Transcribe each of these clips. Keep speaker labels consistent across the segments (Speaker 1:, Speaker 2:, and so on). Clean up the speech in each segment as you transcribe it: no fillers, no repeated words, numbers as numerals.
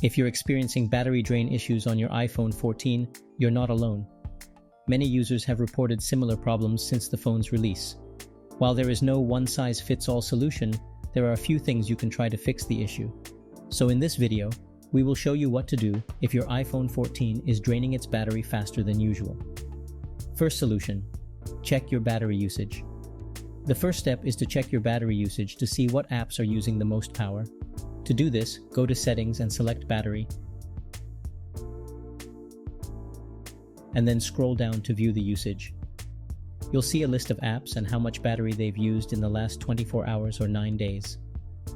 Speaker 1: If you're experiencing battery drain issues on your iPhone 14, you're not alone. Many users have reported similar problems since the phone's release. While there is no one-size-fits-all solution, there are a few things you can try to fix the issue. So in this video, we will show you what to do if your iPhone 14 is draining its battery faster than usual. First solution: check your battery usage. The first step is to check your battery usage to see what apps are using the most power. To do this, go to Settings and select Battery, and then scroll down to view the usage. You'll see a list of apps and how much battery they've used in the last 24 hours or 9 days.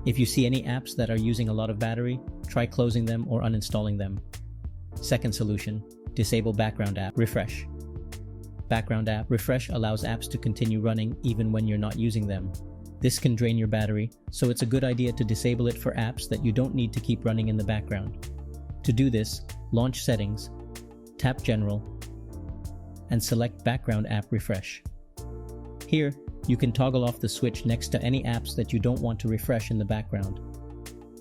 Speaker 1: If you see any apps that are using a lot of battery, try closing them or uninstalling them. Second solution: disable background app refresh. Background app refresh allows apps to continue running even when you're not using them. This can drain your battery, so it's a good idea to disable it for apps that you don't need to keep running in the background. To do this, launch Settings, tap General, and select Background App Refresh. Here, you can toggle off the switch next to any apps that you don't want to refresh in the background.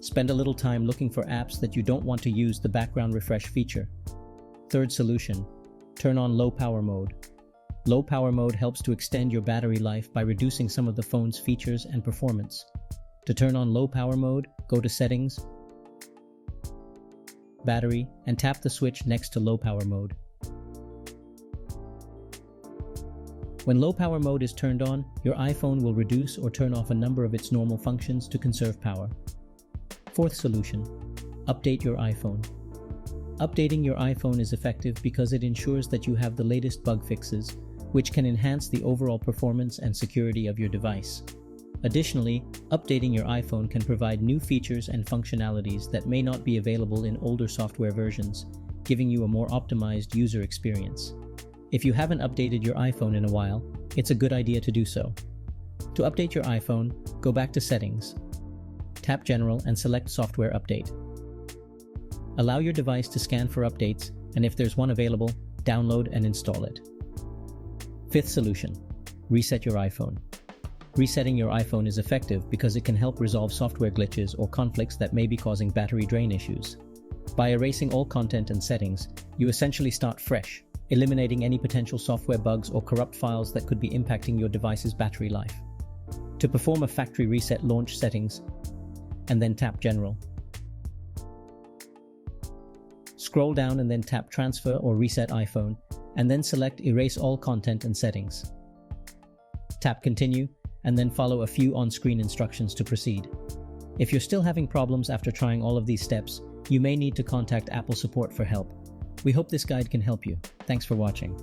Speaker 1: Spend a little time looking for apps that you don't want to use the background refresh feature. Third solution: turn on low power mode. Low power mode helps to extend your battery life by reducing some of the phone's features and performance. To turn on low power mode, go to Settings, Battery, and tap the switch next to low power mode. When low power mode is turned on, your iPhone will reduce or turn off a number of its normal functions to conserve power. Fourth solution: update your iPhone. Updating your iPhone is effective because it ensures that you have the latest bug fixes, which can enhance the overall performance and security of your device. Additionally, updating your iPhone can provide new features and functionalities that may not be available in older software versions, giving you a more optimized user experience. If you haven't updated your iPhone in a while, it's a good idea to do so. To update your iPhone, go back to Settings, tap General and select Software Update. Allow your device to scan for updates, and if there's one available, download and install it. Fifth solution: reset your iPhone. Resetting your iPhone is effective because it can help resolve software glitches or conflicts that may be causing battery drain issues. By erasing all content and settings, you essentially start fresh, eliminating any potential software bugs or corrupt files that could be impacting your device's battery life. To perform a factory reset, launch Settings, and then tap General. Scroll down and then tap Transfer or Reset iPhone, and then select Erase all content and settings. Tap Continue, and then follow a few on-screen instructions to proceed. If you're still having problems after trying all of these steps, you may need to contact Apple support for help. We hope this guide can help you. Thanks for watching.